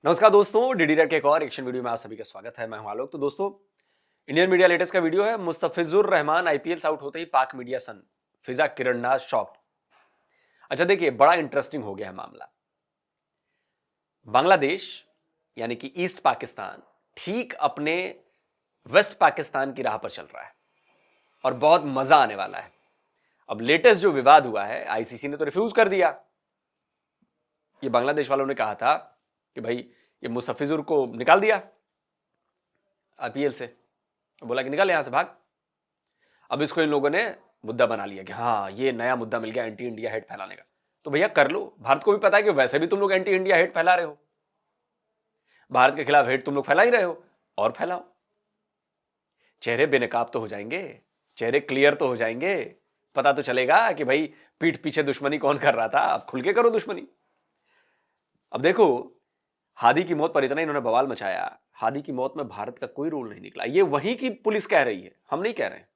नमस्कार दोस्तों, DD red के एक और एक्शन वीडियो में आप सभी का स्वागत है। मैं हूं आलोक। तो दोस्तों, इंडियन मीडिया लेटेस्ट का वीडियो है। मुस्तफिजुर रहमान आईपीएल से आउट होते ही पाक मीडिया सन, फिजा किरणनाज शॉक। अच्छा देखिए, बड़ा इंटरेस्टिंग हो गया है मामला। बांग्लादेश यानी कि ईस्ट पाकिस्तान ठीक अपने वेस्ट पाकिस्तान की राह पर चल रहा है और बहुत मजा आने वाला है। अब लेटेस्ट जो विवाद हुआ है, आईसीसी ने तो रिफ्यूज कर दिया। ये बांग्लादेश वालों ने कहा था कि भाई ये मुस्तफिजुर को निकाल दिया आईपीएल से, बोला कि निकल यहां से, भाग। अब इसको इन लोगों ने मुद्दा बना लिया कि हाँ ये नया मुद्दा मिल गया एंटी इंडिया हेट फैलाने का। तो भैया कर लो, भारत को भी पता है कि वैसे भी तुम लोग एंटी इंडिया हेट फैला रहे हो, भारत के खिलाफ हेट तुम लोग फैला ही रहे हो, और फैलाओ। चेहरे बेनकाब तो हो जाएंगे, चेहरे क्लियर तो हो जाएंगे, पता तो चलेगा कि भाई पीठ पीछे दुश्मनी कौन कर रहा था। अब खुल के करो दुश्मनी। अब देखो, हादी की मौत पर इतना इन्होंने बवाल मचाया। हादी की मौत में भारत का कोई रोल नहीं निकला, ये वहीं की पुलिस कह रही है, हम नहीं कह रहे हैं।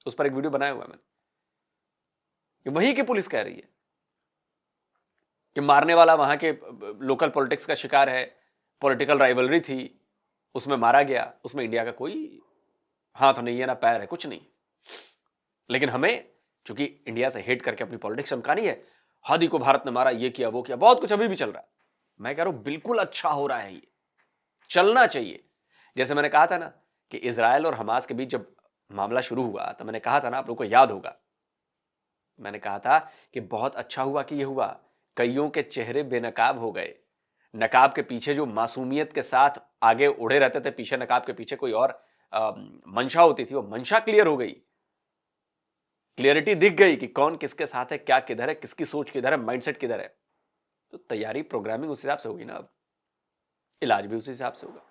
उस पर एक वीडियो बनाया हुआ है मैंने। ये वहीं की पुलिस कह रही है कि मारने वाला वहां के लोकल पॉलिटिक्स का शिकार है, पॉलिटिकल राइवलरी थी, उसमें मारा गया, उसमें इंडिया का कोई हाथ नहीं है, ना पैर है, कुछ नहीं। लेकिन हमें चूंकि इंडिया से हेट करके अपनी पॉलिटिक्स चमकानी है, हादी को भारत ने मारा, ये किया वो किया, बहुत कुछ अभी भी चल रहा है। मैं कह रहा हूं बिल्कुल अच्छा हो रहा है, ये चलना चाहिए। जैसे मैंने कहा था ना कि इजराइल और हमास के बीच जब मामला शुरू हुआ तो मैंने कहा था ना, आप लोगों को याद होगा, मैंने कहा था कि बहुत अच्छा हुआ कि ये हुआ। कईयों के चेहरे बेनकाब हो गए। नकाब के पीछे जो मासूमियत के साथ आगे उड़े रहते थे, पीछे नकाब के पीछे कोई और मंशा होती थी, वो मंशा क्लियर हो गई। क्लियरिटी दिख गई कि कौन किसके साथ है, क्या किधर है, किसकी सोच किधर है, माइंडसेट किधर है। तो तैयारी प्रोग्रामिंग उस हिसाब से होगी ना, अब इलाज भी उसी हिसाब से होगा।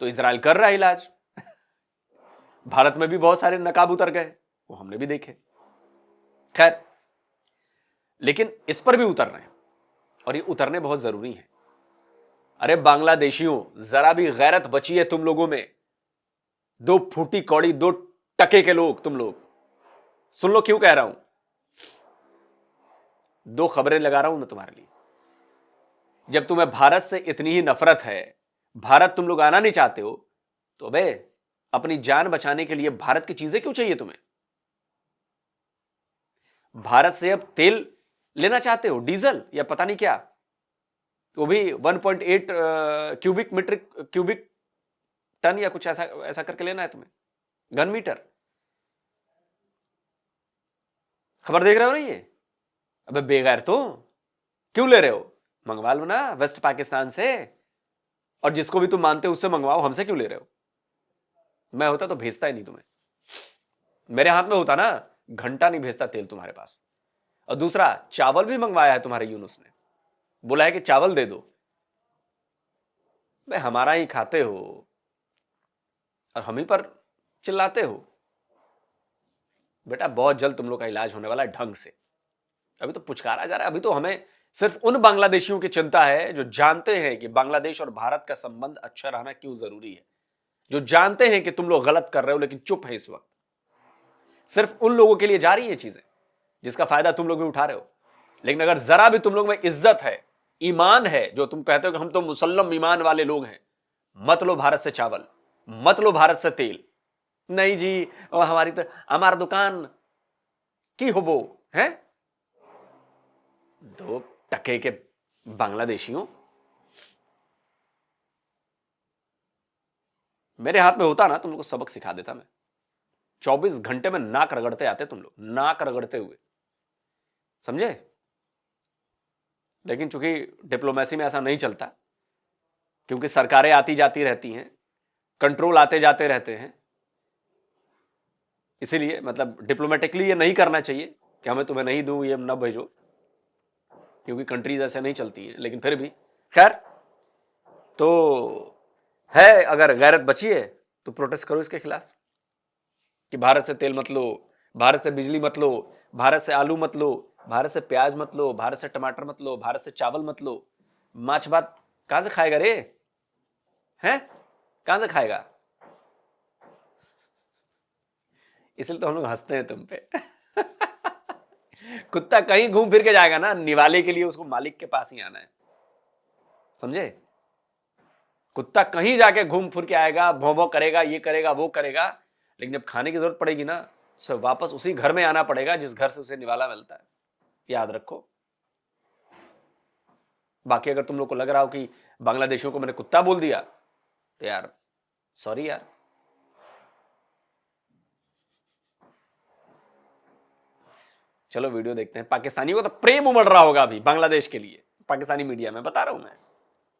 तो इजराइल कर रहा है इलाज। भारत में भी बहुत सारे नकाब उतर गए, वो हमने भी देखे। खैर, लेकिन इस पर भी उतर रहे हैं और ये उतरने बहुत जरूरी है। अरे बांग्लादेशियों, जरा भी गैरत बची है तुम लोगों में? दो फूटी कौड़ी, दो टके के लोग तुम लोग। सुन लो क्यों कह रहा हूं, दो खबरें लगा रहा हूं मैं तुम्हारे लिए। जब तुम्हें भारत से इतनी ही नफरत है, भारत तुम लोग आना नहीं चाहते हो, तो बे अपनी जान बचाने के लिए भारत की चीजें क्यों चाहिए तुम्हें? भारत से अब तेल लेना चाहते हो, डीजल या पता नहीं क्या, वो भी 1.8 क्यूबिक टन या कुछ ऐसा ऐसा करके लेना है तुम्हें, घन मीटर। खबर देख रहे हो ना ये? अबे बेगैर तो क्यों ले रहे हो? मंगवा लो ना वेस्ट पाकिस्तान से, और जिसको भी तुम मानते हो उससे मंगवाओ, हमसे क्यों ले रहे हो? मैं होता तो भेजता ही नहीं तुम्हें। मेरे हाथ में होता ना, घंटा नहीं भेजता तेल तुम्हारे पास। और दूसरा, चावल भी मंगवाया है तुम्हारे यूनुस ने, बोला है कि चावल दे दो। भाई हमारा ही खाते हो और हम ही पर चिल्लाते हो। बेटा बहुत जल्द तुम लोग का इलाज होने वाला है ढंग से। अभी तो पुचकारा जा रहा है। अभी तो हमें सिर्फ उन बांग्लादेशियों की चिंता है जो जानते हैं कि बांग्लादेश और भारत का संबंध अच्छा रहना क्यों जरूरी है, जो जानते हैं कि तुम लोग गलत कर रहे हो लेकिन चुप है इस वक्त। सिर्फ उन लोगों के लिए जा रही है चीजें जिसका फायदा तुम लोग भी उठा रहे हो। लेकिन अगर जरा भी तुम लोग में इज्जत है, ईमान है, जो तुम कहते हो कि हम तो मुसल्लम ईमान वाले लोग हैं, मत लो भारत से चावल, मत लो भारत से तेल। नहीं जी, हमारी तो हमारा दुकान की हो वो है। दो टके के बांग्लादेशियों, मेरे हाथ में होता ना, तुम लोग को सबक सिखा देता मैं। 24 घंटे में नाक रगड़ते आते तुम लोग, नाक रगड़ते हुए, समझे? लेकिन चूंकि डिप्लोमेसी में ऐसा नहीं चलता, क्योंकि सरकारें आती जाती रहती हैं, कंट्रोल आते जाते रहते हैं, इसीलिए मतलब डिप्लोमेटिकली ये नहीं करना चाहिए कि हमें तुम्हें नहीं दूं, ये न भेजो, क्योंकि कंट्रीज ऐसे नहीं चलती है। लेकिन फिर भी खैर, तो है, अगर गैरत बची है तो प्रोटेस्ट करो इसके खिलाफ कि भारत से तेल मत लो, भारत से बिजली मत लो, भारत से आलू मत लो, भारत से प्याज मत लो, भारत से टमाटर मत लो, भारत से चावल मत लो। माछ भात कहां से खाएगा रे? हैं, कहां से खाएगा? इसलिए तो हम लोग हंसते हैं तुम पे। कुत्ता कहीं घूम फिर के जाएगा ना, निवाले के लिए उसको मालिक के पास ही आना है, समझे? कुत्ता कहीं जाके घूम फिर के आएगा, भौं भौं करेगा, ये करेगा, वो करेगा, लेकिन जब खाने की जरूरत पड़ेगी ना, तो वापस उसी घर में आना पड़ेगा जिस घर से उसे निवाला मिलता है। याद रखो। बाकी अगर तुम लोग को लग रहा हो कि बांग्लादेशियों को मैंने कुत्ता बोल दिया, तो यार सॉरी यार। चलो वीडियो देखते हैं। पाकिस्तानियों को तो प्रेम उमड़ रहा होगा अभी बांग्लादेश के लिए, पाकिस्तानी मीडिया में बता रहा हूं मैं।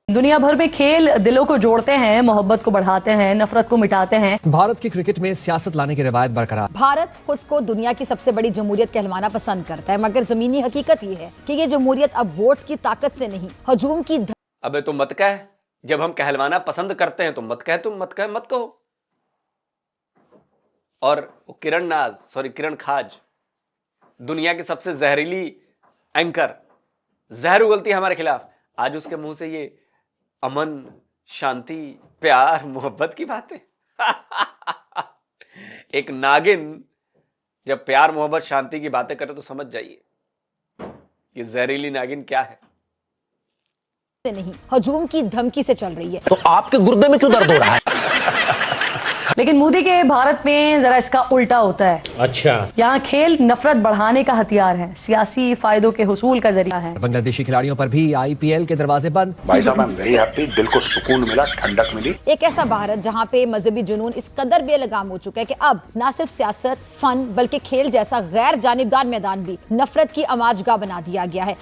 दुनिया भर में खेल दिलों को जोड़ते हैं, मोहब्बत को बढ़ाते हैं, नफरत को मिटाते हैं। भारत की क्रिकेट में सियासत लाने की रवायत बरकरार। भारत खुद को दुनिया की सबसे बड़ी जमहूरियत कहलवाना पसंद करता है, मगर जमीनी हकीकत ये है कि ये जमहूरियत अब वोट की ताकत से नहीं, हजूम की अबे तुम मत कह, जब हम कहलवाना पसंद करते हैं तो मत कह, तुम मत कह, मत कहो। और किरण खाज, दुनिया की सबसे जहरीली एंकर, जहर उगलती है हमारे खिलाफ, आज उसके मुंह से ये अमन, शांति, प्यार, मोहब्बत की बातें। एक नागिन जब प्यार, मोहब्बत, शांति की बातें करे तो समझ जाइए ये जहरीली नागिन क्या है। नहीं, हजूम की धमकी से चल रही है। तो आपके गुर्दे में क्यों दर्द हो रहा है? लेकिन मोदी के भारत में जरा इसका उल्टा होता है। अच्छा, यहाँ खेल नफरत बढ़ाने का हथियार है, सियासी फायदों के हुसूल का जरिया है। बांग्लादेशी खिलाड़ियों पर भी IPL के दरवाजे बंद। भाई साहब आई एम वेरी हैप्पी, दिल को सुकून मिला, ठंडक मिली। एक ऐसा भारत जहाँ पे मजहबी जुनून इस कदर बेलगाम हो चुका है कि अब न सिर्फ सियासत, फन, बल्कि खेल जैसा गैर जानिबदार मैदान भी नफरत की आमाजगाह बना दिया गया है।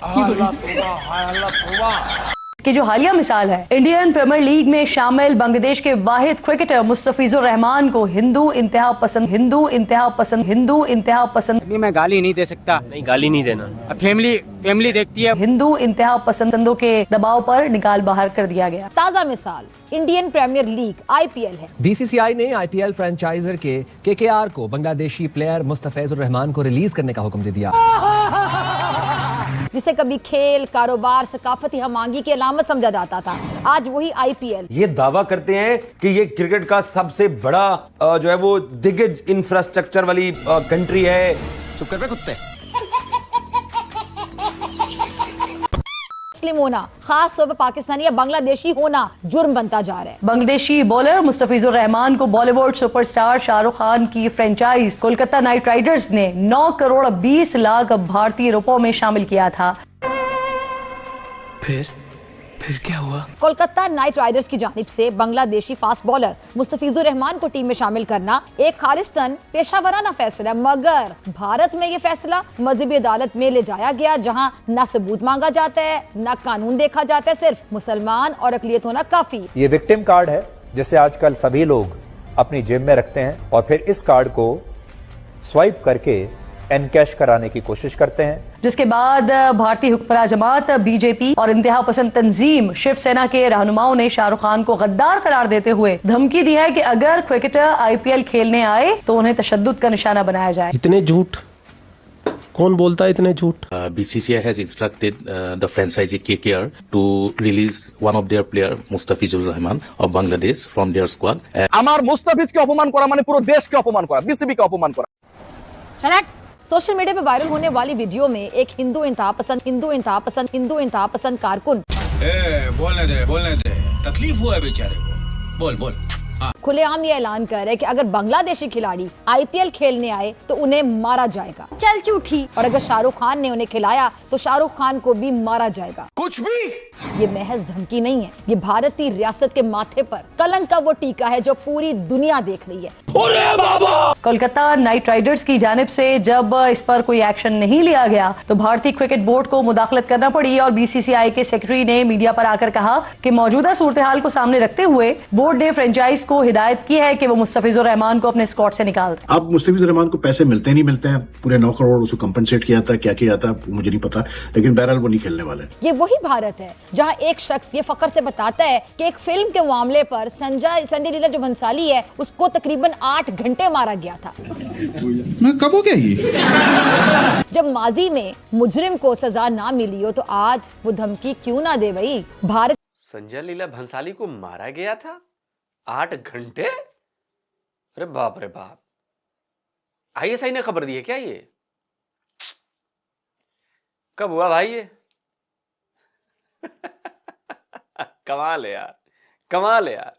की जो हालिया मिसाल है, इंडियन प्रीमियर लीग में शामिल बांग्लादेश के वाहिद क्रिकेटर मुस्तफिजुर रहमान को हिंदू इंतहा पसंद मैं गाली नहीं दे सकता। नहीं, गाली नहीं देना। फैमिली देखती है। हिंदू इंतहा पसंदों के दबाव पर निकाल बाहर कर दिया गया। ताजा मिसाल इंडियन प्रीमियर लीग IPL है। BCCI ने IPL फ्रेंचाइजर के KKR को बांग्लादेशी प्लेयर मुस्तफिजुर रहमान को रिलीज करने का हुक्म दे दिया, जिसे कभी खेल, कारोबार, सकाफती हमांगी की अलामत समझा जाता था, आज वही IPL। ये दावा करते हैं कि ये क्रिकेट का सबसे बड़ा जो है वो दिग्गज इंफ्रास्ट्रक्चर वाली कंट्री है। चुप कर बे कुत्ते। मुस्लिम होना, खास तौर पर पाकिस्तानी या बांग्लादेशी होना जुर्म बनता जा रहा है। बांग्लादेशी बॉलर मुस्तफिजुर रहमान को बॉलीवुड सुपरस्टार शाहरुख खान की फ्रेंचाइज कोलकाता नाइट राइडर्स ने 9 करोड़ 20 लाख भारतीय रुपयों में शामिल किया था। फिर क्या हुआ? कोलकाता नाइट राइडर्स की जानिब से बांग्लादेशी फास्ट बॉलर मुस्तफिजुर रहमान को टीम में शामिल करना एक खालिस्तान पेशावराना फैसला, मगर भारत में ये फैसला मजहबी अदालत में ले जाया गया, जहां न सबूत मांगा जाता है, न कानून देखा जाता है, सिर्फ मुसलमान और अकलियत होना काफी। ये विक्टिम कार्ड है जिसे आजकल सभी लोग अपनी जेब में रखते हैं और फिर इस कार्ड को स्वाइप करके एनकैश कराने की कोशिश करते हैं, जिसके बाद भारतीय हुक्मरान जमात BJP और इंतहा पसंद तंजीम शिवसेना के रहनुमाओं ने शाहरुख खान को गद्दार करार देते हुए धमकी दी है कि अगर क्रिकेटर IPL खेलने आए तो उन्हें तशद्दुद का निशाना बनाया जाए। इतने झूठ कौन बोलता है, इतने झूठ? BCCI has instructed the franchisee KKR to release one of their player Mustafizur Rahman of Bangladesh from their squad. আমার মুস্তাফিজকে অপমান করা মানে পুরো দেশকে অপমান করা, BCB কে অপমান করা। सोशल मीडिया पे वायरल होने वाली वीडियो में एक हिंदू इंतहा पसंद कारकुन बोलने दे, तकलीफ हुआ है बेचारे को, बोल। खुलेआम ये ऐलान कर रहे हैं कि अगर बांग्लादेशी खिलाड़ी IPL खेलने आए तो उन्हें मारा जाएगा। चल झूठी। और अगर शाहरुख खान ने उन्हें खिलाया तो शाहरुख खान को भी मारा जाएगा। कुछ भी। ये महज धमकी नहीं है, ये भारतीय रियासत के माथे पर कलंक का वो टीका है जो पूरी दुनिया देख रही है। कोलकाता नाइट राइडर्स की जानिब से जब इस पर कोई एक्शन नहीं लिया गया तो भारतीय क्रिकेट बोर्ड को मुदाखलत करना पड़ी और BCCI के सेक्रेटरी ने मीडिया पर आकर कहा कि मौजूदा सूरत हाल को सामने रखते हुए बोर्ड ने फ्रेंचाइज को हिदायत की है कि वो मुस्तफिजुर रहमान को अपने स्क्वाड से निकाल दें। अब मुस्तफिजुर रहमान को पैसे मिलते नहीं मिलते हैं, पूरे 9 करोड़ उसको कंपनसेट किया था, क्या किया था मुझे नहीं पता, लेकिन बहरहाल वो नहीं खेलने वाले। ये वही भारत है जहां एक शख्स ये फख्र से बताता है कि एक फिल्म के मामले पर संजय लीला जो भंसाली है उसको तकरीबन 8 घंटे मारा गया था। मैं कब हो गया ये? जब माजी में मुजरिम को सजा ना मिली हो तो आज वो धमकी क्यों ना दे भाई। भारत संजय लीला भंसाली को मारा गया था 8 घंटे? अरे बाप रे बाप, ISI ने खबर दी है क्या? ये कब हुआ भाई ये? कमाल है यार, कमाल है यार।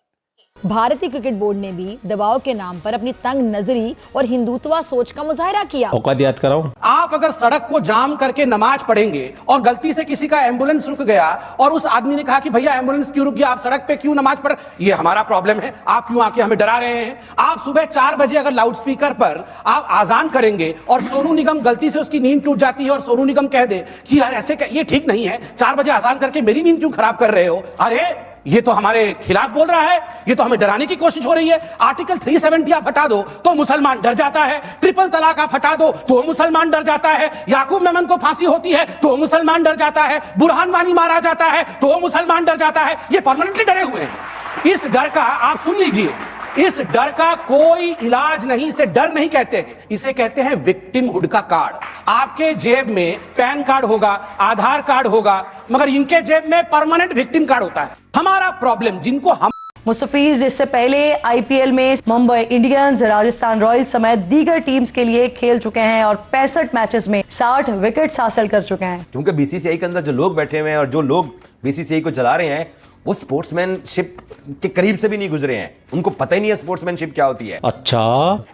भारतीय क्रिकेट बोर्ड ने भी दबाव के नाम पर अपनी तंग नजरी और हिंदुत्वा सोच का मुजाहिरा किया। औकात याद कराओ। आप अगर सड़क को जाम करके नमाज पढ़ेंगे और गलती से किसी का एम्बुलेंस रुक गया और उस आदमी ने कहा कि भैया एम्बुलेंस क्यों रुक गया, आप सड़क पे क्यों नमाज पढ़, ये हमारा प्रॉब्लम है, आप क्यों आके हमें डरा रहे हैं। आप सुबह 4 बजे अगर लाउड स्पीकर पर आप आजान करेंगे और सोनू निगम गलती से उसकी नींद टूट जाती है और सोनू निगम कह दे कि यार ऐसे ये ठीक नहीं है, 4 बजे आजान करके मेरी नींद क्यों खराब कर रहे हो, अरे ये तो हमारे खिलाफ बोल रहा है, ये तो हमें डराने की कोशिश हो रही है। आर्टिकल 370 आप हटा दो तो मुसलमान डर जाता है, ट्रिपल तलाक आप हटा दो तो मुसलमान डर जाता है, याकूब मेमन को फांसी होती है तो मुसलमान डर जाता है, बुरहान वानी मारा जाता है तो मुसलमान डर जाता है। ये परमानेंटली डरे हुए हैं। इस डर का आप सुन लीजिए, इस डर का कोई इलाज नहीं, इसे डर नहीं कहते हैं, इसे कहते हैं विक्टिमहुड का कार्ड। आपके जेब में पैन कार्ड होगा, आधार कार्ड होगा, मगर इनके जेब में परमानेंट विक्टिम कार्ड होता है। हमारा प्रॉब्लम जिनको हम मुस्तफीज इससे पहले आईपीएल में मुंबई इंडियंस, राजस्थान रॉयल्स समेत दीगर टीम्स के लिए खेल चुके हैं और 65 मैचेस में 60 विकेट्स हासिल कर चुके हैं। क्योंकि बीसीसीआई के अंदर जो लोग बैठे हुए हैं और जो लोग बीसीसीआई को चला रहे हैं वो स्पोर्ट्समैनशिप के करीब से भी नहीं गुजरे हैं, उनको पता ही नहीं है स्पोर्ट्समैनशिप क्या होती है। अच्छा,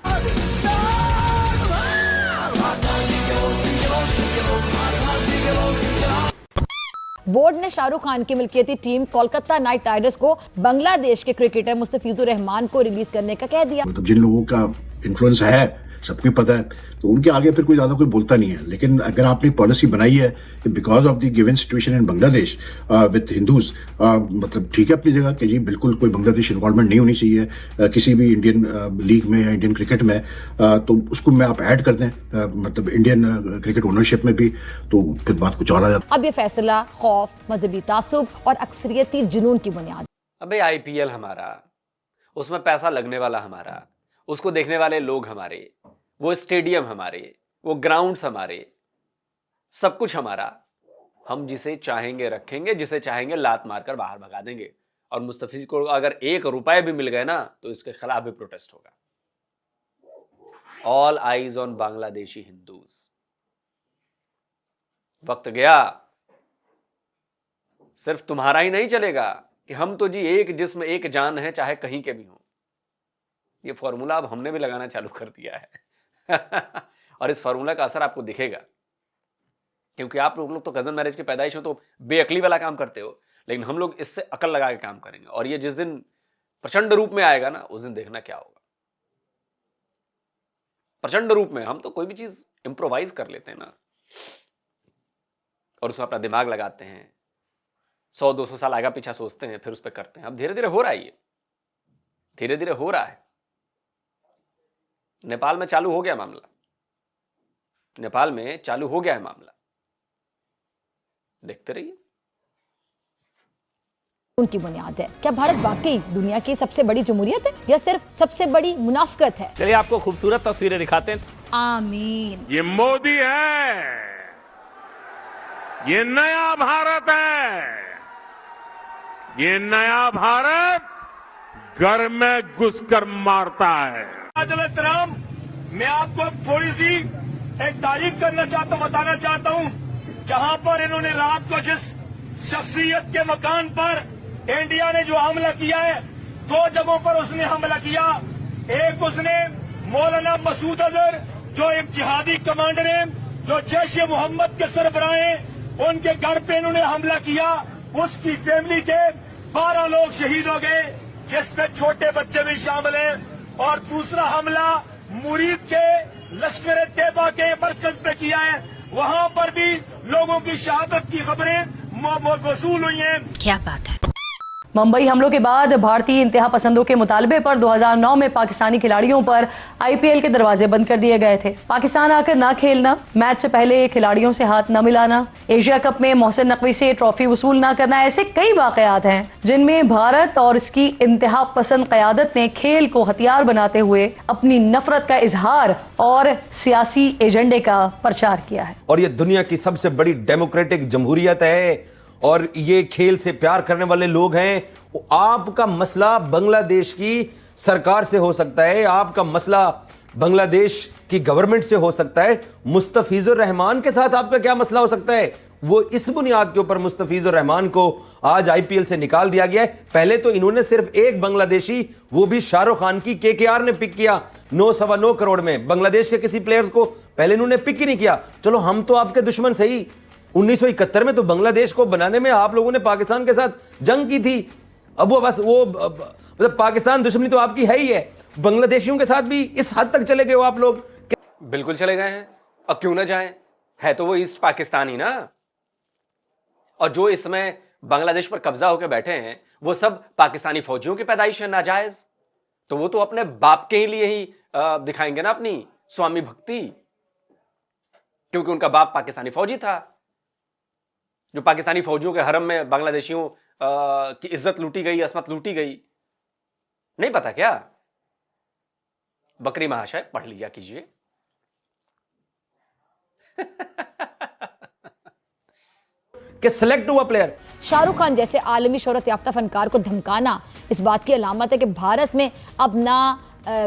बोर्ड ने शाहरुख खान की मिल्कियती टीम कोलकाता नाइट राइडर्स को बांग्लादेश के क्रिकेटर मुस्तफिजुर रहमान को रिलीज करने का कह दिया। मतलब जिन लोगों का इन्फ्लुएंस है सबको पता है, तो उनके आगे फिर कोई ज्यादा कोई बोलता नहीं है। लेकिन अगर आपने पॉलिसी बनाई है कि because of the given situation in Bangladesh with Hindus, मतलब ठीक है अपनी जगह कि जी बिल्कुल कोई बांग्लादेश इन्वॉल्वमेंट नहीं होनी चाहिए किसी भी इंडियन लीग में या इंडियन क्रिकेट में, तो उसको में आप ऐड कर दें मतलब इंडियन क्रिकेट ओनरशिप में भी, तो फिर बात कुछ और आ जाती। अब ये फैसला खौफ, मजहबी तासुब और अक्सरियती जुनून की बुनियाद। अबे आईपीएल हमारा, उसमें पैसा लगने वाला हमारा, उसको देखने वाले लोग हमारे, वो स्टेडियम हमारे, वो ग्राउंड्स हमारे, सब कुछ हमारा। हम जिसे चाहेंगे रखेंगे, जिसे चाहेंगे लात मारकर बाहर भगा देंगे। और मुस्तफिज को अगर 1 रुपए भी मिल गए ना तो इसके खिलाफ भी प्रोटेस्ट होगा। All eyes on Bangladeshi Hindus. वक्त गया, सिर्फ तुम्हारा ही नहीं चलेगा कि हम तो जी एक जिस्म एक जान है, चाहे कहीं के भी हों। ये फॉर्मूला अब हमने भी लगाना चालू कर दिया है और इस फॉर्मूला का असर आपको दिखेगा, क्योंकि आप लोग तो कजन मैरिज की पैदाइश हो तो बेअकली वाला काम करते हो, लेकिन हम लोग इससे अकल लगा के काम करेंगे। और ये जिस दिन प्रचंड रूप में आएगा ना, उस दिन देखना क्या होगा। प्रचंड रूप में हम तो कोई भी चीज इंप्रोवाइज कर लेते हैं ना, और उसमें अपना दिमाग लगाते हैं, 100-200 साल आगे पीछा सोचते हैं, फिर उस पर करते हैं। अब धीरे धीरे हो रहा है, ये धीरे धीरे हो रहा है। नेपाल में चालू हो गया मामला, नेपाल में चालू हो गया है मामला, देखते रहिए। उनकी बुनियाद है। क्या भारत वाकई दुनिया की सबसे बड़ी जमहूरियत है या सिर्फ सबसे बड़ी मुनाफिकत है? चलिए आपको खूबसूरत तस्वीरें दिखाते हैं। आमीन। ये मोदी है, ये नया भारत है, ये नया भारत घर में घुसकर मारता है। राम, मैं आपको थोड़ी सी एक तारीफ करना चाहता हूं, बताना चाहता हूं, जहां पर इन्होंने रात को जिस शख्सियत के मकान पर इंडिया ने जो हमला किया है, 2 जगहों पर उसने हमला किया। एक उसने मौलाना मसूद अजहर जो एक जिहादी कमांडर है, जो जैश मोहम्मद के सरबराह हैं, उनके घर पे इन्होंने हमला किया। उसकी फैमिली के 12 लोग शहीद हो गए, जिसमें छोटे बच्चे भी शामिल हैं। और दूसरा हमला मुरीद के लश्कर तैयबा के मरकज पे किया है, वहां पर भी लोगों की शहादत की खबरें वसूल हुई हैं। क्या बात है। मुंबई हमलों के बाद भारतीय इंतहा पसंदों के मुतालबे पर 2009 में पाकिस्तानी खिलाड़ियों पर आईपीएल के दरवाजे बंद कर दिए गए थे। पाकिस्तान आकर ना खेलना, मैच से पहले खिलाड़ियों से हाथ न मिलाना, एशिया कप में मोहसिन नकवी से ट्रॉफी वसूल ना करना, ऐसे कई वाकयात हैं जिनमें भारत और इसकी इंतहा पसंद क़यादत ने खेल को हथियार बनाते हुए अपनी नफरत का इजहार और सियासी एजेंडे का प्रचार किया है। और ये दुनिया की सबसे बड़ी डेमोक्रेटिक जमहूरियत है और ये खेल से प्यार करने वाले लोग हैं। आपका मसला बांग्लादेश की सरकार से हो सकता है, आपका मसला बांग्लादेश की गवर्नमेंट से हो सकता है, मुस्तफिजुर रहमान के साथ आपका क्या मसला हो सकता है? वो इस बुनियाद के ऊपर मुस्तफिजुर रहमान को आज आईपीएल से निकाल दिया गया है। पहले तो इन्होंने सिर्फ एक बांग्लादेशी, वो भी शाहरुख खान की केकेआर ने पिक किया 9.25 करोड़ में। बांग्लादेश के किसी प्लेयर्स को पहले इन्होंने पिक ही नहीं किया। चलो हम तो आपके दुश्मन सही, 1971 में तो बांग्लादेश को बनाने में आप लोगों ने पाकिस्तान के साथ जंग की थी। अब वो बस वो मतलब पाकिस्तान दुश्मनी तो आपकी है ही है, बांग्लादेशियों के साथ भी इस हद तक चले गए हो आप लोग। बिल्कुल चले गए हैं, और क्यों ना जाएं, है तो वो ईस्ट पाकिस्तान ही ना। और जो इसमें बांग्लादेश पर कब्जा होकर बैठे हैं वो सब पाकिस्तानी फौजियों की पैदाइश है नाजायज, तो वो तो अपने बाप के ही लिए ही दिखाएंगे ना अपनी स्वामी भक्ति, क्योंकि उनका बाप पाकिस्तानी फौजी था। जो पाकिस्तानी फौजियों के हरम में बांग्लादेशियों की इज्जत लूटी गई, असमत लूटी गई, नहीं पता क्या? बकरी महाशय पढ़ लिया कीजिए। कि सिलेक्ट हुआ प्लेयर। शाहरुख खान जैसे आलमी शोहरत याफ्ता फनकार को धमकाना इस बात की अलामत है कि भारत में अब ना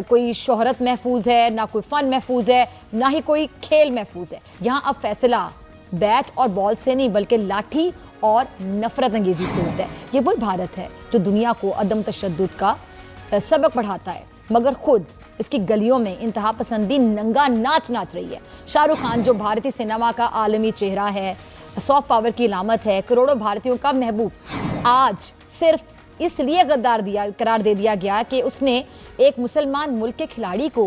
कोई शोहरत महफूज है, ना कोई फन महफूज है, ना ही कोई खेल महफूज है। यहां अब फैसला बैट और बॉल से नहीं बल्कि लाठी और नफरत अंगेजी से होता है। ये वही भारत है जो दुनिया को अदम तशद्दुद का सबक पढ़ाता है, मगर खुद इसकी गलियों में इंतहा पसंदी नंगा नाच नाच रही है। शाहरुख खान जो भारतीय सिनेमा का आलमी चेहरा है, सॉफ्ट पावर की अलामत है, करोड़ों भारतीयों का महबूब, आज सिर्फ इसलिए गद्दार करार दे दिया गया कि उसने एक मुसलमान मुल्क के खिलाड़ी को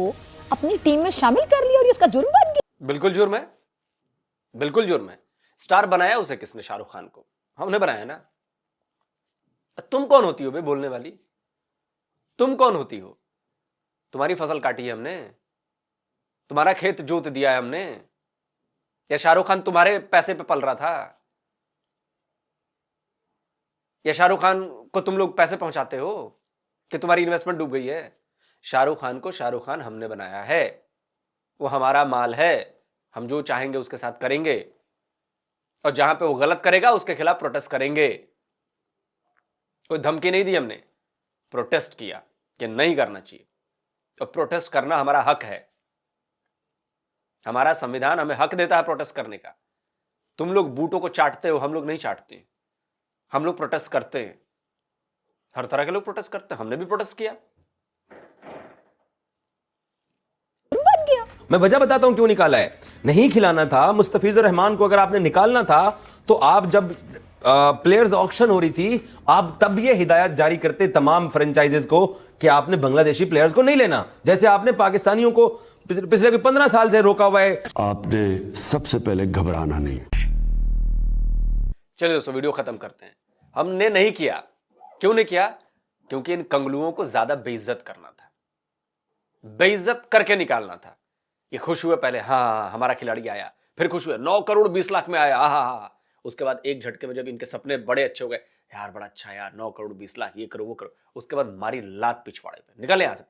अपनी टीम में शामिल कर लिया और ये उसका जुर्म बन गया। बिल्कुल जुर्म है, बिल्कुल जुर्म है। स्टार बनाया उसे किसने? शाहरुख खान को हमने बनाया ना। तुम कौन होती हो बे बोलने वाली? तुम कौन होती हो? तुम्हारी फसल काटी है हमने, तुम्हारा खेत जोत दिया है हमने, या शाहरुख खान तुम्हारे पैसे पे पल रहा था? या शाहरुख खान को तुम लोग पैसे पहुंचाते हो कि तुम्हारी इन्वेस्टमेंट डूब गई है? शाहरुख खान को शाहरुख खान हमने बनाया है, वो हमारा माल है, हम जो चाहेंगे उसके साथ करेंगे, और जहां पे वो गलत करेगा उसके खिलाफ प्रोटेस्ट करेंगे। कोई धमकी नहीं दी हमने, प्रोटेस्ट किया कि नहीं करना चाहिए, और प्रोटेस्ट करना हमारा हक है। हमारा संविधान हमें हक देता है प्रोटेस्ट करने का। तुम लोग बूटों को चाटते हो, हम लोग नहीं चाटते, हम लोग प्रोटेस्ट करते हैं। हर तरह के लोग प्रोटेस्ट करते हैं, हमने भी प्रोटेस्ट किया। मैं वजह बताता हूं क्यों निकाला है। नहीं खिलाना था मुस्तफिजुर रहमान को, अगर आपने निकालना था तो आप जब प्लेयर्स ऑक्शन हो रही थी, आप तब ये हिदायत जारी करते तमाम फ्रेंचाइजेस को कि आपने बांग्लादेशी प्लेयर्स को नहीं लेना, जैसे आपने पाकिस्तानियों को पिछले 15 साल से रोका हुआ है। आपने सबसे पहले घबराना नहीं। चलिए दोस्तों, वीडियो खत्म करते हैं। हमने नहीं किया। क्यों नहीं किया? क्योंकि इन कंगलुओं को ज्यादा बेइज्जत करना था, बेइज्जत करके निकालना था। ये खुश हुए पहले, हाँ हमारा खिलाड़ी आया, फिर खुश हुए 9 करोड़ 20 लाख में आया, हा। उसके बाद एक झटके में जब इनके सपने बड़े अच्छे हो गए, यार बड़ा अच्छा यार, 9 करोड़ 20 लाख, ये करो वो करो, उसके बाद मारी लात पिछवाड़े पे, निकल यहां से।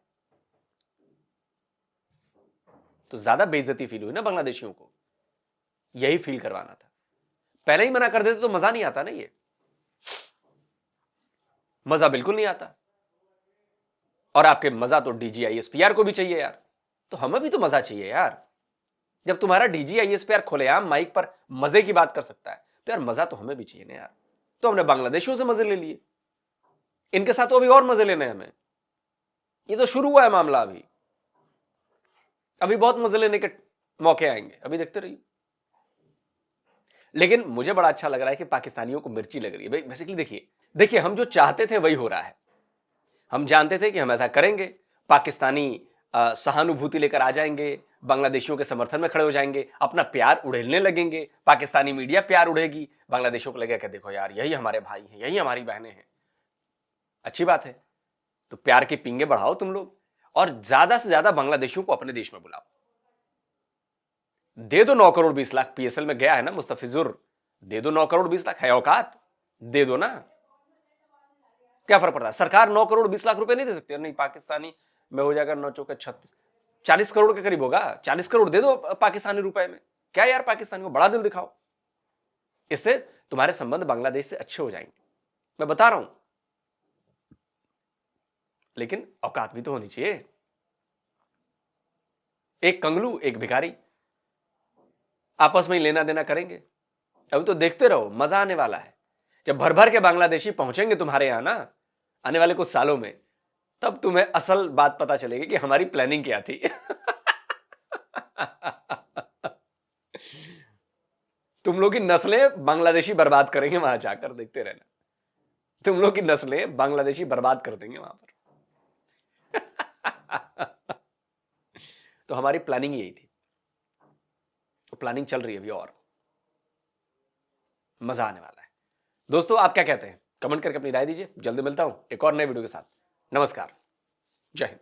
तो ज्यादा बेइज्जती फील हुई ना बांग्लादेशियों को, यही फील करवाना था। पहले ही मना कर देते तो मजा नहीं आता ना, ये मजा बिल्कुल नहीं आता। और आपके मजा तो DGISPR को भी चाहिए यार, तो हमें भी तो मजा चाहिए यार। जब तुम्हारा DGISPR खुलेआम माइक पर मजे की बात कर सकता है, तो यार मजा तो हमें भी चाहिए ना यार। तो हमने बांग्लादेशियों से मजे ले लिए, इनके साथ तो अभी और मजे लेने हैं हमें। ये तो शुरू हुआ है मामला, अभी बहुत मजे लेने के मौके आएंगे, अभी देखते रहिए। लेकिन मुझे बड़ा अच्छा लग रहा है कि पाकिस्तानियों को मिर्ची लग रही है भाई। बेसिकली देखिए हम जो चाहते थे वही हो रहा है। हम जानते थे कि हम ऐसा करेंगे, पाकिस्तानी सहानुभूति लेकर आ जाएंगे, बांग्लादेशियों के समर्थन में खड़े हो जाएंगे, अपना प्यार उड़ेलने लगेंगे, पाकिस्तानी मीडिया प्यार उड़ेगी, बांग्लादेशियों को लगेगा कि देखो यार यही हमारे भाई हैं, यही हमारी बहनें हैं। अच्छी बात है, तो प्यार की पिंगे बढ़ाओ तुम लोग, और ज्यादा से ज्यादा बांग्लादेशियों को अपने देश में बुलाओ। दे दो 9 करोड़ 20 लाख, PSL में गया है ना मुस्तफिजुर, दे दो 9 करोड़ 20 लाख, है औकात, दे दो ना। क्या फर्क पड़ता है? सरकार 9 करोड़ 20 लाख रुपए नहीं दे सकती? नहीं, पाकिस्तानी में हो जाएगा 9 चौके 36, 40 करोड़ के करीब होगा। 40 करोड़ दे दो पाकिस्तानी रुपए में। क्या यार, पाकिस्तानी को बड़ा दिल दिखाओ, इससे तुम्हारे संबंध बांग्लादेश से अच्छे हो जाएंगे, मैं बता रहा हूं। लेकिन औकात भी तो होनी चाहिए। एक कंगलू एक भिखारी आपस में ही लेना देना करेंगे, अभी तो देखते रहो, मजा आने वाला है। जब भर भर के बांग्लादेशी पहुंचेंगे तुम्हारे यहां ना आने वाले कुछ सालों में, तब तुम्हें असल बात पता चलेगी कि हमारी प्लानिंग क्या थी। तुम लोग की नस्लें बांग्लादेशी बर्बाद करेंगे वहां जाकर, देखते रहना। तुम लोग की नस्लें बांग्लादेशी बर्बाद कर देंगे वहां पर। तो हमारी प्लानिंग यही थी, तो प्लानिंग चल रही है अभी और मजा आने वाला है। दोस्तों आप क्या कहते हैं, कमेंट करके अपनी राय दीजिए। जल्दी मिलता हूं एक और नए वीडियो के साथ। नमस्कार, जय हिंद।